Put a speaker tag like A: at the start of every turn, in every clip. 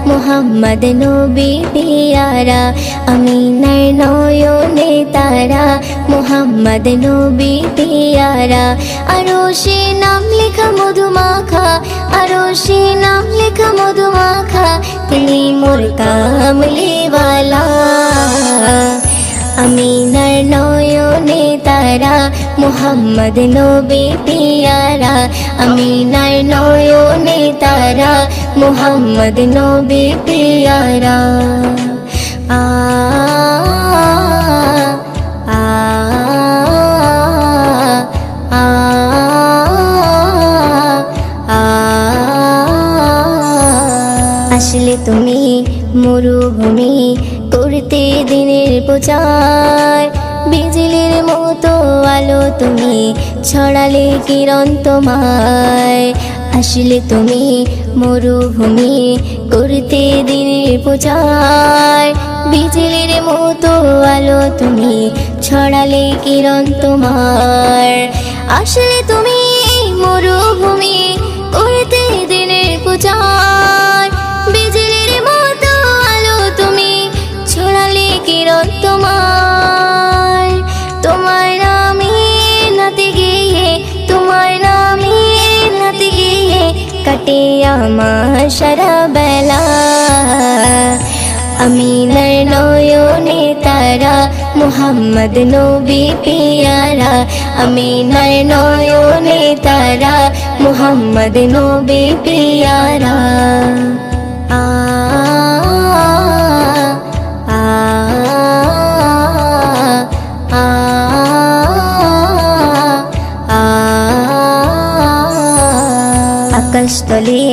A: মোহাম্মদ নবী পিয়ারা, আমিনার নয়নে তারা, মোহাম্মদ নবী পিয়ারা। আরশে নাম লেখা মধুমাখা, আরশে নাম লেখা মধুমাখা, তিনি মোর কামলিওয়ালা। আমিনার নয়নে তারা, মোহাম্মদ নবী পিয়ারা, আমিনার নয়নে তারা, মোহাম্মদ নবী পিয়ারা। আ আ আ আসলে তুমি মরুভূমি করতে দিনের প্রচার, বিজলির মতো আলো তুমি ছড়ালে কিরণ তোমায়। আসলে তুমি মরুভূমি করতে দিনের প্রচার, বিজলির মতো আলো তুমি ছড়ালে কিরণ তোমার। আসলে তুমি মরুভূমি করতে দিনের প্রচার, বিজলির মতো আলো তুমি ছড়ালে কিরণ তোমার। তোমার নামে নাতে গিয়ে, তোমার নামে নাতে গিয়ে কাটে আমার সারা বেলা। আমিনার নয়নে তারা, মোহাম্মদ নবী পিয়ারা, আমিনার নয়নে তারা, মোহাম্মদ নবী পিয়ারা। আ আ আ আকাশতলে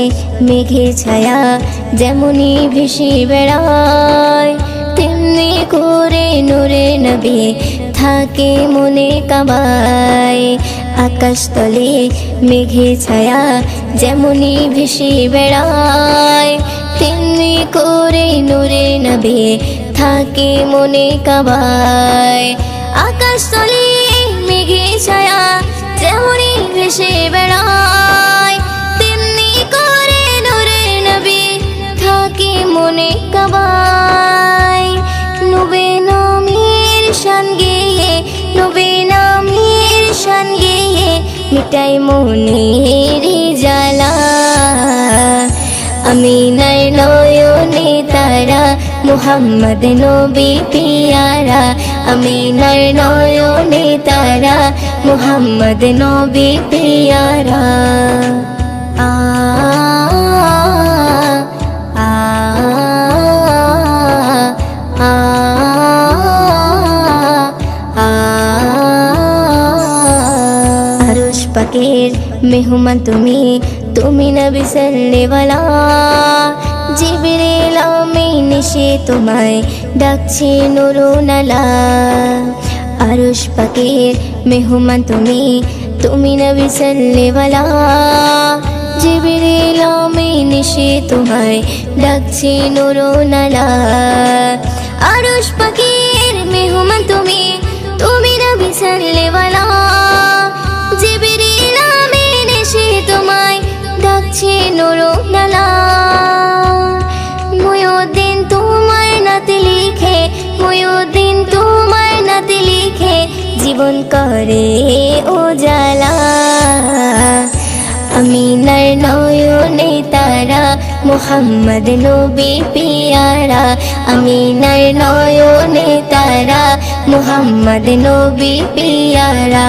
A: মেঘে ছায়া যেমনি ভেসে বেড়ায়, তেমনি করে নূরে নবী থাকে মনে কাবায়। আকাশতলে মেঘে ছায়া যেমনি ভেসে বেড়ায়, তেমনি করে নূরে নবী থাকে মনে কাবায়। আকাশতলে মেঘে ছায়া যেমনি ভেসে বেড়ায়, তেমনি করে নূরে নবী থাকে মনে কাবায়। নবী নামের শান গেয়ে, নবী নামের শান গেয়ে মিটাই মনের জ্বালা। আমিনার নয়নে তারা, মোহাম্মদ নবী পিয়ারা, আমিনার নয়নে তারা, মোহাম্মদ নবী পিয়ারা। আ আ আ আরশ পাকের মেহমান তুমি, তুমি নবী সাল্লেওয়ালা। জিবরিল আমিন এসে তোমায় ডাকছে নুরুনালা। আরশ পাকের মেহমান তুমি, তুমি নবী সাল্লেওয়ালা। জিবরিল আমিন এসে তোমায় ডাকছে নুরুনালা। আরশ পাকের মেহমান তুমি, তুমি নবী সাল্লেওয়ালা। জিবরিল আমিন এসে তোমায় ডাকছে নুরুনালা। মুয়ুদ্দিন তোমার নাতে লিখে, মুয়ুদ্দিন তোমার নাতে লিখে জীবন করে উজালা। আমিনার নয়নে তারা, মোহাম্মদ নবী পিয়ারা, আমিনার নয়নে তারা, মোহাম্মদ নবী পিয়ারা।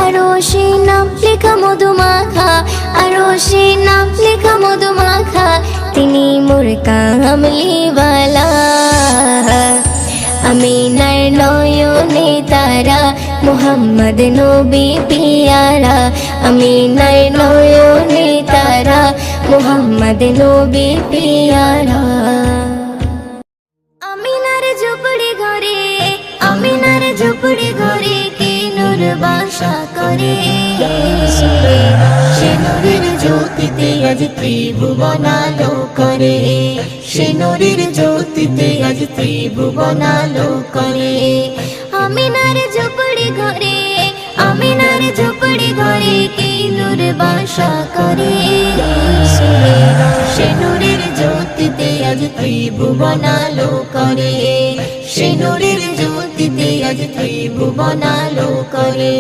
A: আরশে নাম লেখা মধুমাখা, আরশে নাম লেখা মধুমাখা, তিনি মোর কামলিওয়ালা। আমিনার নয়নে তারা, মোহাম্মদ নবী পিয়ারা, আমিনার নয়নে তারা, মোহাম্মদ নবী পিয়ারা। আমিনার ঝুপড়ি ঘরে, আমিনার ঝুপড়ি ঘরে কে নূর বাসা করে।
B: সে নূরের জ্যোতিতে আজ ত্রিভুবন আলো করে। সে নূরের জ্যোতিতে আজ ত্রিভুবন আলো করে।
A: আমিনার ঝুপড়ি ঘরে, আমিনার ঝুপড়ি ঘরে কি নূর বাসা করে।
B: সে নূরের জ্যোতিতে আজ ত্রিভুবন আলো করে। সে নূরের জ্যোতিতে আজ ত্রিভুবন আলো করে।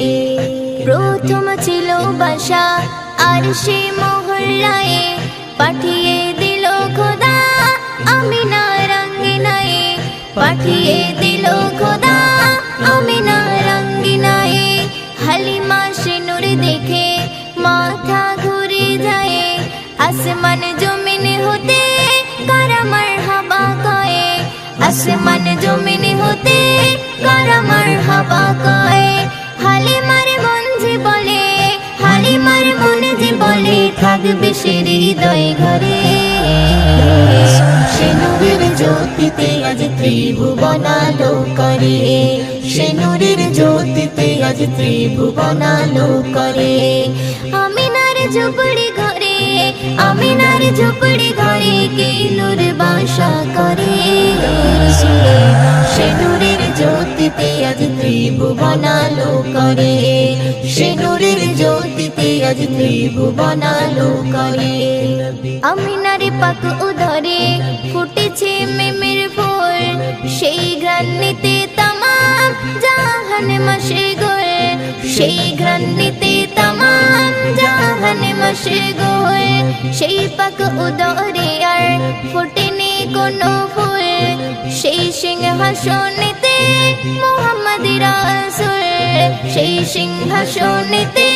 A: প্রথম ছিল বাসা আর সে মহল্লায়, পাঠিয়ে দিল খোদা আমিনার আঙ্গিনায়, পাঠিয়ে দিল খোদা আমিনার আঙ্গিনায়। হালিমা সে নূর দেখে মাথা ঘুরে যায়, আসমান জমিন হতে কারা মারহাবা কয়, আসমান জমিন হতে কারা মারহাবা কয়। হালিমার মন যে বলে, হালিমার মন যে বলে থাকবে সে হৃদয় ঘরে।
B: সে নূরের জ্যোতিতে আজ ত্রিভুবন আলো করে। সে নূরের জ্যোতিতে আজ ত্রিভুবন আলো করে।
A: আমিনার ঝুপড়ি ঘরে, আমিনার ঝুপড়ি ঘরে কি নূর বাসা করে।
B: সে নূরের জ্যোতিতে আজ ত্রিভুবন আলো করে। সে নূরের জ্যোতিতে আজ ত্রিভুবন আলো করে।
A: আমিনার পাক উদরে ফুটেছে মেমের ফুল, সেই ঘ্রাণিতে তামাম জাহান মশগুল, সেই ঘ্রাণিতে তামাম জাহান মশগুল। সেই পাক উদরে আর ফুটেনি কোনো ফুল, সেই সিংহাসনেতে মুহাম্মদ রাসূল, সেই সিংহাসনেতে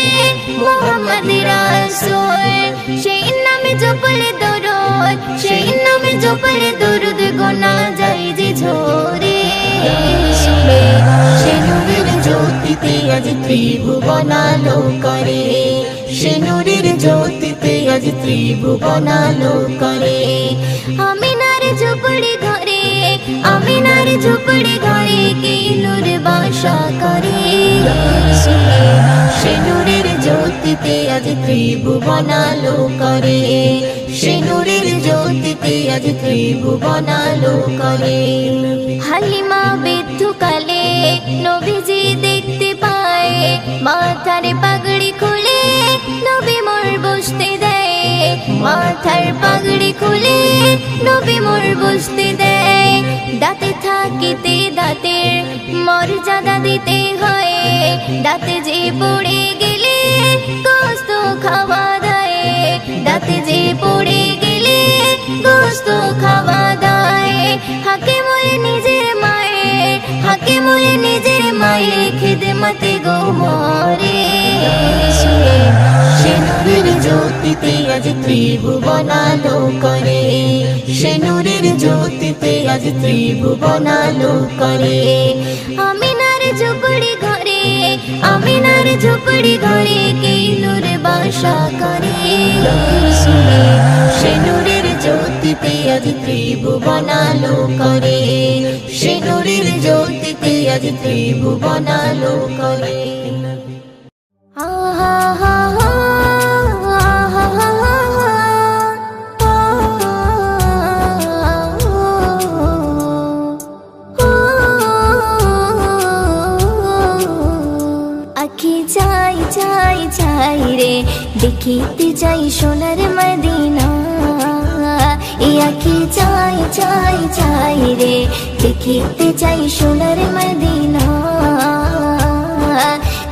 A: মুহাম্মদ রাসূল। সেই নামে জপলে দরুদ, সেই নামে জপলে দরুদ গোনা যায় যে ঝরে।
B: সে নূরের জ্যোতিতে আজ ত্রিভুবন আলো করে। সে নূরের জ্যোতিতে আজ ত্রিভুবন আলো করে।
A: আমিনার ঝুপড়ি ঘরে, আমিনার ঝুপড়ি ঘরে কি নূর বাসা করে।
B: সে নূরের জ্যোতিতে আজ ত্রিভুবন আলো করে। সে নূরের জ্যোতিতে আজ ত্রিভুবন আলো করে।
A: হালিমা বৃদ্ধকালে নবীজি দেখতে পায়, মাথার পাগড়ি খুলে নবী মোর বসতে দেয়, মাথার পাগড়ি খুলে নবী মোর বসতে দেয়। দাঁতে থাকিতে দাঁতের মর্যাদা দিতে হয়, দাঁতে যে পড়ে গেলে গোস্ত খাওয়া দেয়, দাঁতে যে পড়ে গেলে গোস্ত খাওয়া দেয়। হাকে মোয়ে নিজের মায়ের, হাকে মোয়ে নিজের মায়ের খিদমতে গো মরে।
B: সে নূরের জ্যোতিতে আজ ত্রিভুবন আলো করে। সে নূরের জ্যোতিতে আজ ত্রিভুবন আলো করে।
A: আমিনার ঝুপড়ি ঘরে, আমিনার ঝুপড়ি ঘরে কি নূর বাসা করে।
B: সে নূরের জ্যোতিতে আজ ত্রিভুবন আলো করে। সে নূরের জ্যোতিতে আজ ত্রিভুবন আলো করে।
A: আহা হা হা, আহা হা হা, আখি চাই চাই চাই রে দেখিতে চাই সোনার মদিনা। এই আখি চাই চাই চাই রে দেখিতে চাই সোনার মদিনা।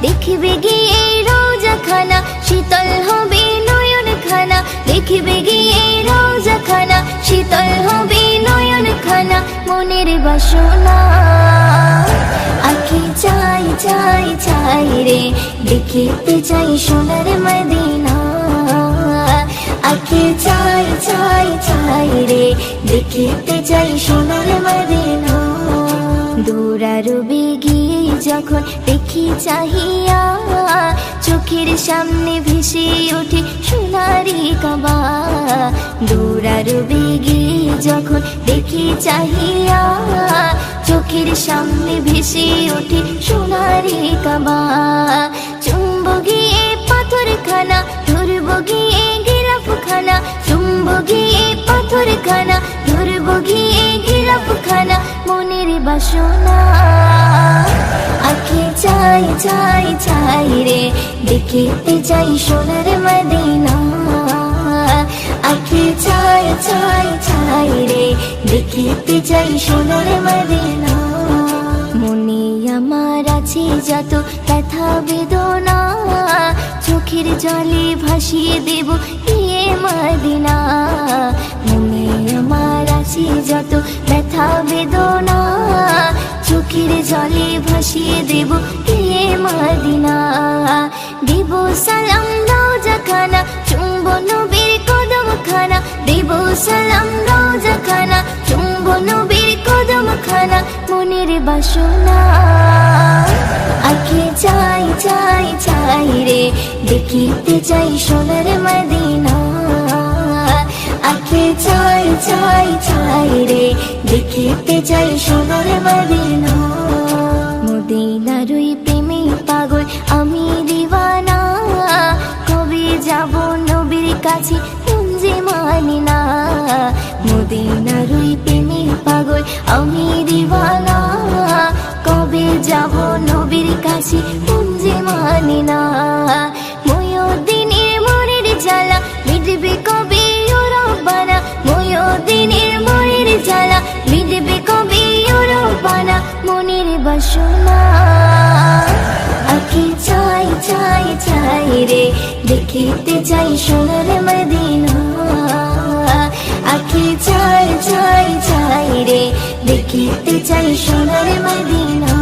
A: দেখবে গিয়ে রোজা খানা শীতল হবে নয়ন খানা, দেখবে গিয়ে রোজা খানা শীতল হবে নয়ন খানা। মনের বাসনা আখি চাই চাই চাই রে দেখিতে চাই সোনার মদিনা। আখি চাই চাই চাই রে দেখিতে চাই সোনার মদিনা। দৌড়ারবে গিয়ে যখন দেখি চাহিয়া, চোখের সামনে ভেসে ওঠে সোনারি কাবা। দৌড়ারবে গিয়ে যখন দেখি চাহিয়া, চোখের সামনে ভেসে ওঠে সোনারি কাবা। চুম্ব গিয়ে পাথর খানা, ধরব গিয়ে গিলাফ খানা, চুম্ব গিয়ে পাথর খানা, ধরব বাসনা আখি চাই চাই চাই রে দেখিতে চাই সোনার মদিনা আখি চাই চাই চাই রে দেখিতে চাই সোনার মদিনা মনে আমার আছে যত ব্যথা বেদনা চোখের জলে ভাসিয়ে দেব ইয়ে মদিনা মনে আমার আছে যত ব্যথা বেদনা চোখের জলে ভাসিয়ে দেব ইয়ে মদিনা দেব সালাম রওজা খানা চুম্ব নবীর কদম খানা দেব সালাম রওজা খানা চুম্ব নবীর কদম খানা মনের বাসনা আখি চাই চাই চাই রে দেখিতে চাই সোনার মদিনা আখি চাই চাই চাই রে দেখিতে চাই সোনার মদিনা মদিনার ওই প্রেমে পাগল আমি দিওয়ানা কবে যাব নবীর কাছে যে মানি না মদিনার ওই প্রেমে পাগল আমি দিওয়ানা কবে যাব নবীর কাছে যে মানি না ময়ূরদিনের মনের জ্বালা মিটবে কবে ও রব্বানা ময়ূরদিনের মনের জ্বালা মিটবে কবে ও রব্বানা মনের বাসনা আখি চাই চাই চাই রে দেখিতে চাই সোনার মদিনা আখি চাই চাই চাই রে দেখিতে চাই সোনার মদিনা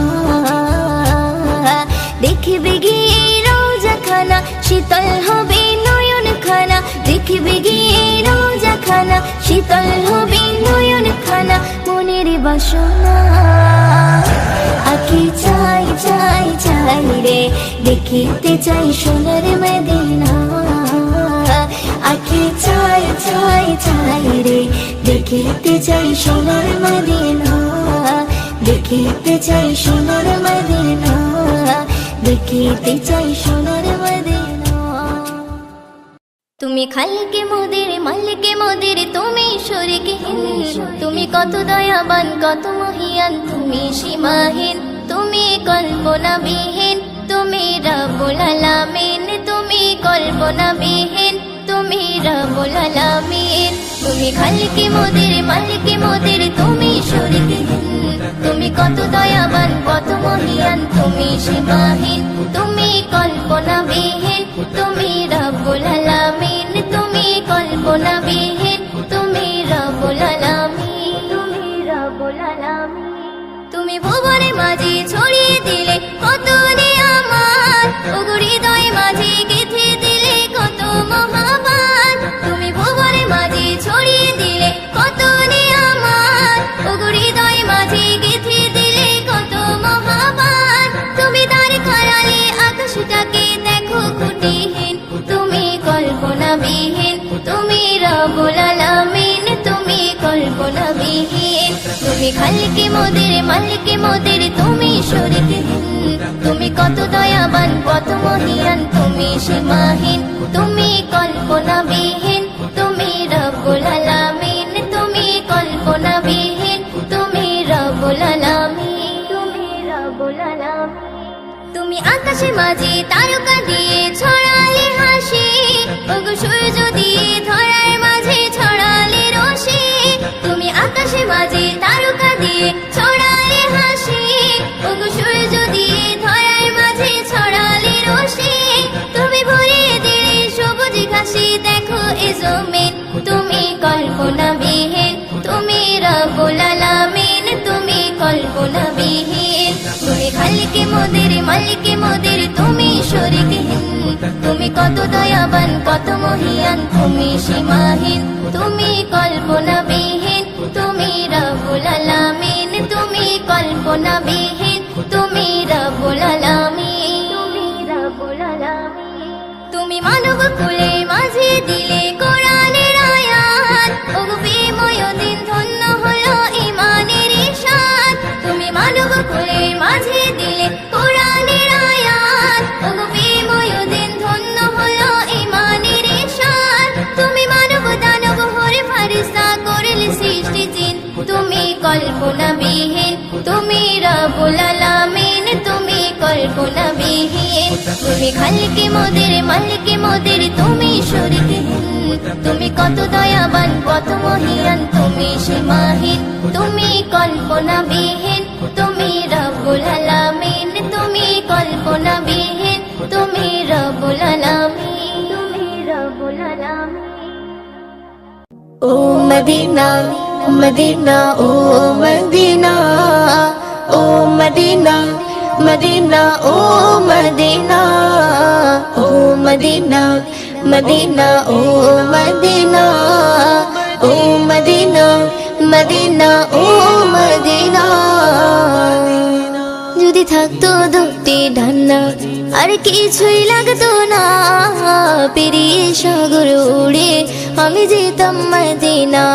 A: দেখবে গিয়ে রওজা খানা শীতল হবে নয়ন খানা দেখবে গিয়ে রওজা খানা শীতল হবে নয়ন খানা মনের বাসনা আখি চাই চাই চাই রে দেখিতে চাই সোনার মদিনা আখি চাই চাই চাই রে দেখিতে চাই সোনার মদিনা দেখিতে চাই সোনার মদিনা দেখিতে চাই সোনার মদিনা তুমি খালিকে মোদের মালিকে মোদের তুমি শরীকহীন তুমি কত দয়াবান কত মহিয়ান তুমি সীমাহীন তুমি কল্পনাবিহীন তুমি রব্বুল আলামিন তুমি কল্পনাবিহীন তুমি রব্বুল আলামিন তুমি খালিকে মোদের মালিকে মোদের তুমি শরীকহীন তুমি কত দয়াবান কত মহিয়ান তুমি সীমাহীন তুমি কল্পনাবিহীন তুমি রব্বুল আলামিন তুমি কল্পনাবিহীন তুমি রব্বুল আলামিন তুমি রব্বুল আলামিন তুমি ভুবনে মাঝে ছড়িয়ে দিলে কত নিয়ামত ওগো হৃদয় মাঝে গেঁথে দিলে কত মহাবান তুমি ভুবনে মাঝে ছড়িয়ে দিলে কত নিয়ামত ওগো হৃদয় মাঝে গেঁথে দিলে কত মহাবান তুমি দ্বার খাড়ালে আকাশটাকে দেখো খুঁটিহীন তুমি কল্পনাবিহীন তুমি রব্বুল আলামিন তুমি কল্পনাবিহীন তুমি খালিকে মোদের মালিকে মোদের তুমি শরীকহীন তুমি কত দয়াবান কত মহিয়ান তুমি সীমাহীন তুমি কল্পনাবিহীন তুমি রব্বুল আলামিন তুমি কল্পনাবিহীন তুমি রব্বুল আলামিন তুমি রব্বুল আলামিন তুমি আকাশে মাঝে তারকা দিয়ে ছড়ালে হাসি ওগো সূর্য দিয়ে ধরার মাঝে ছড়ালে রশি তুমি আকাশে মাঝে তারকা দিয়ে ছড়ালে হাসি ওগো সূর্য দিয়ে ধরার মাঝে ছড়ালে রশি তুমি ভরিয়ে দিলে সবুজ ঘাসে দেখো এ জমিন তুমি কল্পনাবিহীন তুমি রব্বুল আলামিন তুমি কল্পনাবিহীন তুমি খালিকে মোদের মালিকে মোদের তুমি শরীকহীন তুমি কত দয়াবান কত মহিয়ান তুমি সীমাহীন তুমি কল্পনাবিহীন তুমি রব্বুল আলামিন তুমি কল্পনাবিহীন তুমি রব্বুল আলামিন তুমি রব্বুল আলামিন তুমি মানব কুলে মাঝে দিলে কোরআনের আয়াত ওগো প্রেমময় দিন ধন্য হলো ঈমানের ইরশাদ তুমি মানব কুলে মাঝে দিলে কোরআনের আয়াত ওগো প্রেমময় দিন ধন্য হলো ঈমানের ইরশাদ তুমি মানব দানব হরে ফেরেশতা করলে সৃষ্টি জিন তুমি কল্পনাবিহীন তুমি রব্বুল আলামিন, তুমি কল্পনা বিহীন, তুমি খালিকে মোদের মালিকে মোদের, তুমি শরীকহীন, তুমি কত দয়াবান কত মহিয়ান, তুমি সীমাহীন, তুমি কল্পনা বিহীন, তুমি রব্বুল আলামিন, তুমি কল্পনা বিহীন, তুমি রব্বুল আলামিন, তুমি রব্বুল আলামিন।
B: ও মদিনা মদিনা ও মদিনা, ও মদিনা মদিনা ও মদিনা, ও মদিনা মদিনা ও মদিনা, ও মদিনা মদিনা ও মদিনা। যদি থাকতো দুটি ডান্না আর কিছুই লাগতো না, পেরিয়ে সাগর উড়ে আমি যেতাম মদিনা,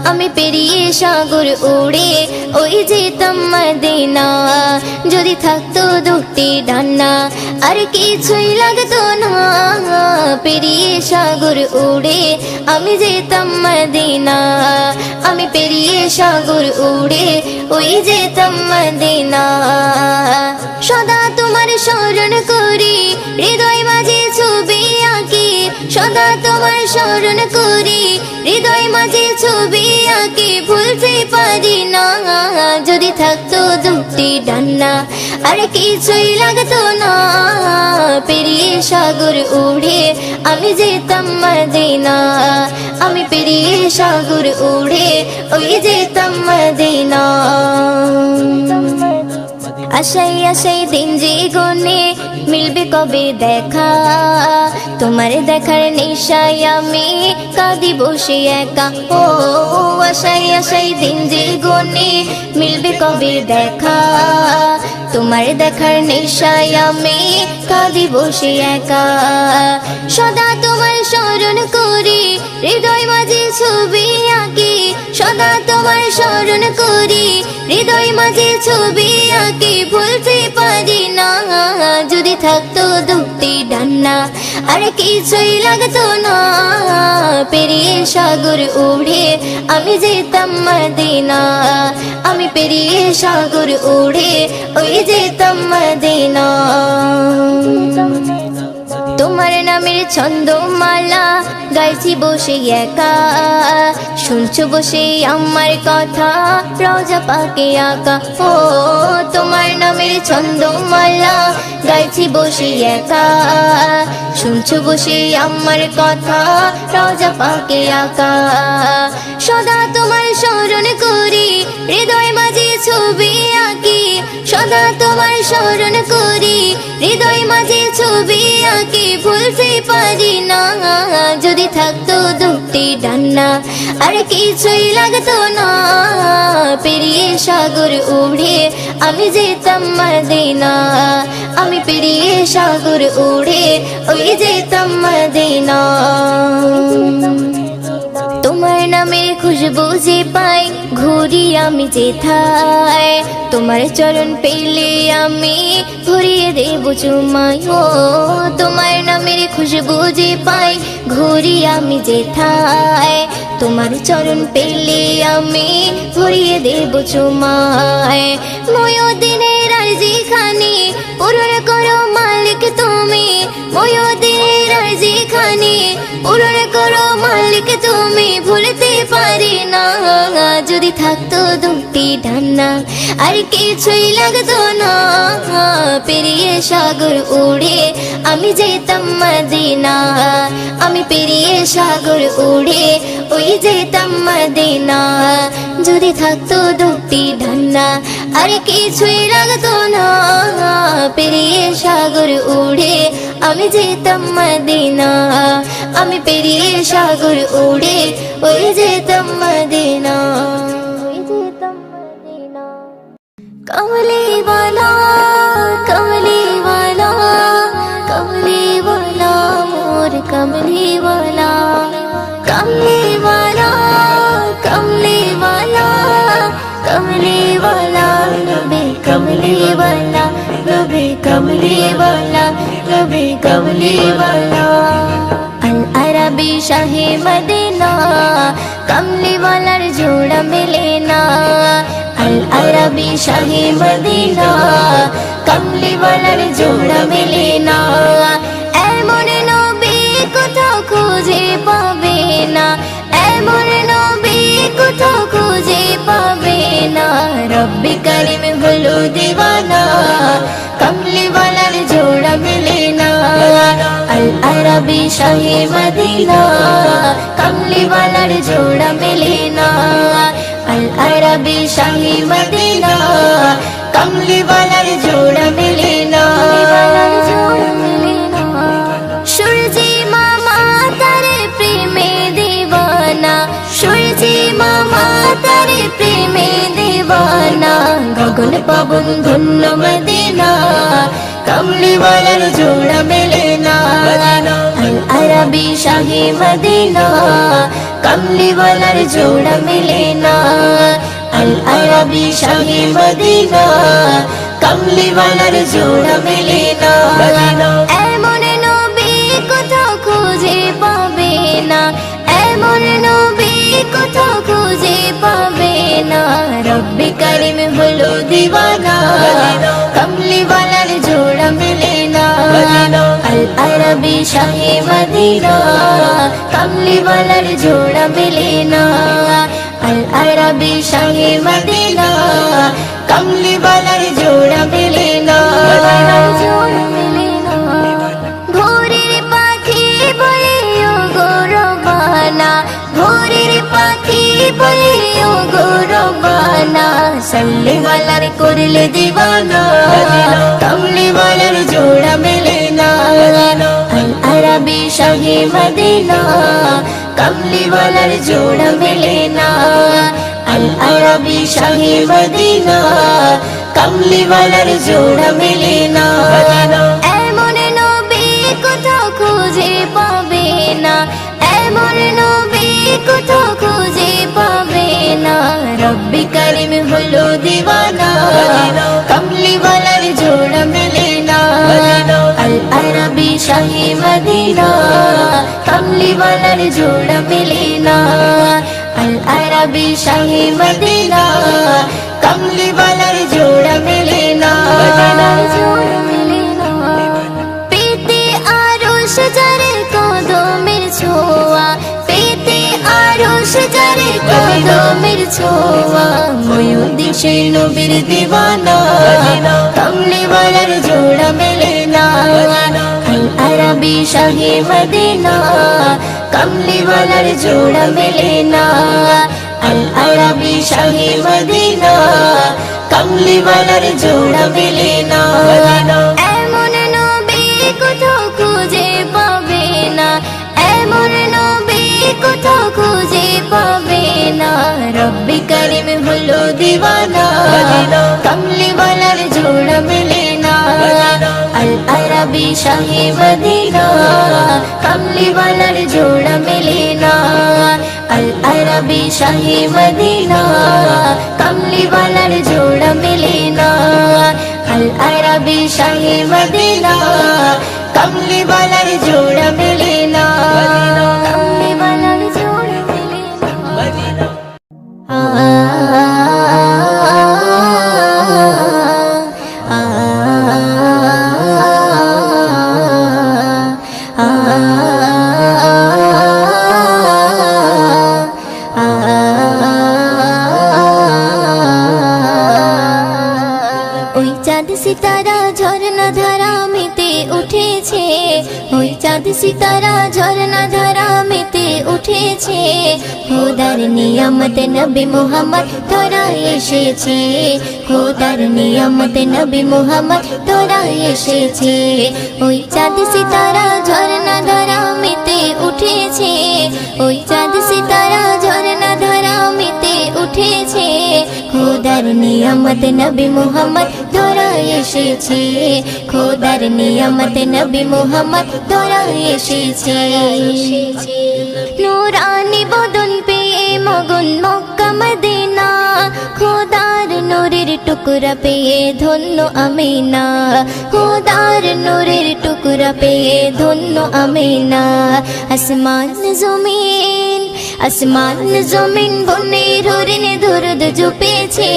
B: আমি পেরিয়ে সাগর উড়ে ওই যেতাম মদিনা। যদি থাকতো দুটি ডান্না আর কিছুই লাগতো না, পেরিয়ে সাগর উড়ে আমি যেতাম মদিনা, আমি পেরিয়ে সাগর উড়ে ওই যেতাম মদিনা। সদা তোমার স্মরণ করি হৃদয় মাঝে ছবি আঁকি, সদা তোমার স্মরণ করি হৃদয় মাঝে ছবি আঁকি, ভুলতে পারি না। যদি থাকতো দুটি ডান্না আর কিছুই লাগতো না, পেরিয়ে সাগর উড়ে আমি যেতাম মদিনা, আমি পেরিয়ে সাগর উড়ে ওই যেতাম মদিনা। আশাই আশাই দিন যে গনে মিলবে কবে দেখা, তোমার দেখার নেশায় আমি কাঁদি বসে একা। ও আশাই আশাই দিন যে গনে মিলবে কবে দেখা, তোমার দেখার নেশায় আমি কাঁদি বসে একা। সদা তোমার স্মরণ করি হৃদয় মাঝে ছবি আঁকি, সদা তোমার স্মরণ করি হৃদয় মাঝে ছবি আঁকি, ভুলতে পারি না। যদি থাকতো দুটি ডান্না আর কিছুই লাগতো না, পেরিয়ে সাগর উড়ে আমি যেতাম মদিনা, আমি পেরিয়ে সাগর উড়ে ওই যেতাম মদিনা। তোমার নামের ছন্দমালা গাইছি বসে একা, শুনছো বসে আমার কথা রওজা পাকে আঁকা। ও তোমার নামের ছন্দমালা গাইছি বসে একা, শুনছো বসে আমার কথা রওজা পাকে আঁকা। সদা তোমার স্মরণ করি হৃদয় মাঝে ছবি আঁকি, সদা তোমার স্মরণ করি হৃদয় মাঝে ছবি আঁকি, ভুলতে পারি না। যদি থাকতো দুটি ডান্না আর কিছুই লাগতো না, পেরিয়ে সাগর উড়ে আমি যেতাম মদিনা, আমি পেরিয়ে সাগর উড়ে ওই যেতাম মদিনা। তোমার নামের খুশবু যে পাই ঘুরি আমি যেথায়, তোমার চরণ পেলে আমি ভরিয়ে দেব চুমাই। ও তোমার নামের খুশবু যে পাই ঘুরি আমি যেথায়, তোমার চরণ পেলে আমি ভরিয়ে দেব চুমাই। ময়দিনের আরজি খানি পূরণ করো মালিক তুমি, ময়দিনের আরজি খানি পূরণ করো মালিক তুমি, ভুলতে পারি না। যদি থাকতো দুটি ডান্না আর কিছুই লাগতো না, পেরিয়ে সাগর উড়ে আমি যেতাম মদিনা, আমি পেরিয়ে সাগর উড়ে ওই যেতাম মদিনা। যদি থাকতো দুটি ডান্না আর কিছুই লাগতো না, পেরিয়ে সাগর উড়ে আমি যেতাম মদিনা, আমি পেরিয়ে সাগর উড়ে ওই যেতাম মদিনা, ওই যেতাম মদিনা। কমলি वाला कमली वाला, कमली वाला मोर कमली वाला, कमली वाला कमली वाला, कमली वाला नबी कमली वाला, नबी कमली वाला, नबी कमली वाला। अल अरबी शाही मदीना कमली वालार जोड़ा मिले ना, अल अरबी আরবি শাহে মদিনা কামলি ওয়ালার জোড়া মেলে না এমন নবী কোথাও খুঁজে পাবে না এমন নবী কোথাও খুঁজে পাবে না রব্বি কারিম হলো দিওয়ানা কামলি ওয়ালার জোড়া মেলে না আল আরবি শাহে মদিনা কামলি ওয়ালার জোড়া মেলে না আল আরবি শাহে মদিনা কামলি ওয়ালার জোড়া মেলে না সূর্যি মামা তারে প্রেমে দিওয়ানা সূর্যি মামা তারে প্রেমে দিওয়ানা গগন পবন ধন্য মদিনা কামলি ওয়ালার জোড়া মেলে না আল আরবি শাহে মদিনা কামলি ওয়ালার জোড়া মেলে না আল আরবি শাহে মদিনা কামলি ওয়ালার জোড়া মেলে না এমন নবী কোথাও খুঁজে পাবে না এমন নবী কোথাও খুঁজে পাবে না রব্বি কারিম হলো দিওয়ানা কামলি ওয়ালার জোড়া মেলে না আল আরবি শাহে মদিনা কামলি ওয়ালার জোড়া মেলে না আল আরবি শাহে মদিনা কামলি ওয়ালার জোড়া মেলে না ভোরের পাখি বলে ও গৌরবানা ভোরের পাখি বলে ও গৌরবানা সাল্লি ওয়ালার করলে দিওয়ানা কামলি ওয়ালার জোড়া মেলে না আল আরবি শাহে মদিনা কামলি ওয়ালার জোড়া মেলে না আল আরবি শাহে মদিনা কামলি ওয়ালার জোড়া মেলে না এমন নবী কোথাও খুঁজে পাবে না এমন নবী কোথাও খুঁজে পাবে না রব্বি কারিম হলো দিওয়ানা কামলি ওয়ালার জোড়া মেলে না আল আরবি শাহে মদিনা কামলি ওয়ালার জোড়া মেলে না আল আরবি শাহে মদিনা কামলি ওয়ালার জোড়া মেলে না পেতে আরশ যারে কদমের ছোঁয়া পেতে আরশ যারে কদমের ছোঁয়া ময়ূরদিন সেই নবীর দিওয়ানা কামলি ওয়ালার জোড়া মেলে না আল আরবি শাহে মদিনা কামলি ওয়ালার জোড়া মেলে না আল আরবি শাহে মদিনা কামলি ওয়ালার জোড়া মেলে না এমন নবী কোথাও খুঁজে পাবে না এমন নবী কোথাও খুঁজে পাবে না রব্বি কারিম হলো দিওয়ানা কামলি ওয়ালার জোড়া মেলে না আল আরবি শাহে মদিনা কামলি ওয়ালার জোড়া মেলে না আল আরবি শাহে মদিনা কামলি ওয়ালার জোড়া মেলে না আল আরবি শাহে মদিনা কামলি ওয়ালার জোড়া মেলে না কামলি ওয়ালার জোড়া মেলে না সিতারা ঝরনা ধারা মেতে উঠেছে ওই চাঁদ সিতারা ঝরনা ধারা মেতে উঠেছে খোদার নিয়ামত নবী মুহাম্মদ তোরা এসেছে খোদার নিয়ামত নবী মুহাম্মদ তোরা এসেছে ওই চাঁদ সিতারা ঝরনা ধারা মেতে উঠেছে ওই চাঁদ সিতারা ঝরনা ধারা মেতে উঠেছে খোদার নিয়ামত নবী মুহাম্মদ তোরা এসেছে খোদার নিয়ামত নবী মুহাম্মদ তোরা এসেছে নূরানি বদন পেয়ে মগন মক্কা মদিনা খোদার নূরের টুকরা পেয়ে ধন্য আমিনা খোদার নূরের টুকরা পেয়ে ধন্য আমিনা আসমান জমিন বনে হরিণ দুরুদ জুপেছে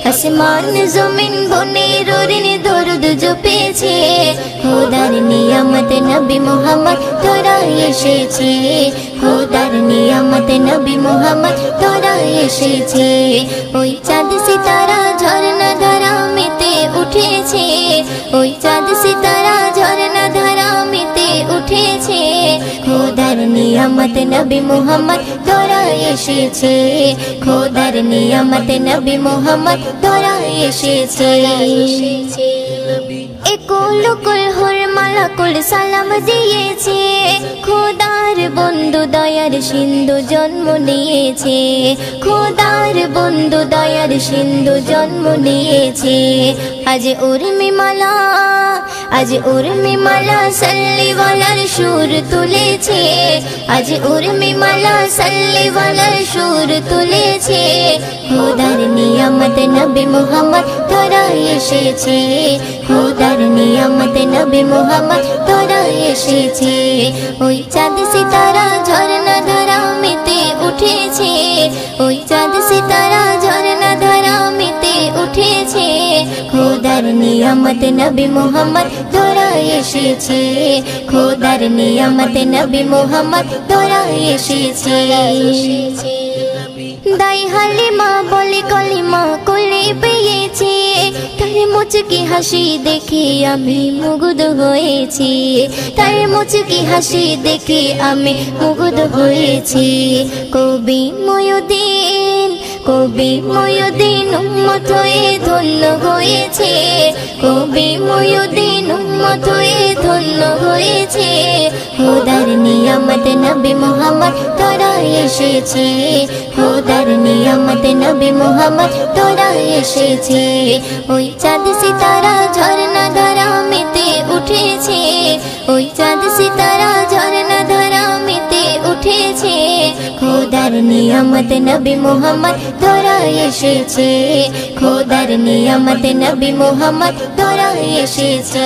B: আসমান জমিন বনে রোরিন দরুদ জুপেছে খোদার নিয়ামত নবী মুহাম্মদ তোরা এসেছে খোদার নিয়ামত নবী মুহাম্মদ তোরা এসেছে ওই চাঁদ সিতারা ঝরনা ধারা মেতে উঠেছে ওই চাঁদ সিতারা ঝরনা ধারা মেতে উঠেছে খোদার নিয়ামত নবী মুহাম্মদ তোরা এসেছে খোদার নিয়ামত নবী মুহাম্মদ তোরা এসেছে একুল কুল হুর মালাকুল সালাম দিয়েছে খোদার বন্ধু দয়ার সিন্ধু জন্ম নিয়েছে খোদার বন্ধু দয়ার সিন্ধু জন্ম নিয়েছে আজ উর্মিমালা আজ উর্মিমালা সাল্লিওয়ালার সুর তুলেছে আজ উর্মিমালা সাল্লিওয়ালার সুর তুলেছে খোদার নিয়ামত নবী মুহাম্মদ তোরা এসেছে খোদার নিয়ামত নবী মুহাম্মদ তোরা এসেছে ওই চাঁদ সিতারা ঝরনা ধারা মেতে উঠেছে ওই চাঁদ সিতারা ঝরনা ধারা মেতে উঠেছে খোদার নিয়ামত নবী মুহাম্মদ তোরা এসেছে খোদার নিয়ামত নবী মুহাম্মদ তোরা এসেছে দাই হালিমা বলে কলিমা কোলে পেয়েছে তার মুচকি হাসি দেখে আমি মুগ্ধ হয়েছি তার মুচকি হাসি দেখে আমি মুগ্ধ হয়েছি কবি ময়ুদ্দিন উম্মত হয়ে ধন্য হয়েছে কবি ময়ুদ্দিন উম্মত হয়ে ধন্য হয়েছে খোদার নিয়ামত নবী মুহাম্মদ তোরা এসেছে খোদার নিয়ামত নবী মুহাম্মদ তোরা এসেছে ওই চাঁদ সিতারা ঝরনা ধারা মেতে উঠেছে ওই চাঁদ সিতারা ঝরনা ধারা মেতে উঠেছে খোদার নিয়ামত নবী মুহাম্মদ তোরা এসেছে খোদার নিয়ামত নবী মুহাম্মদ তোরা এসেছে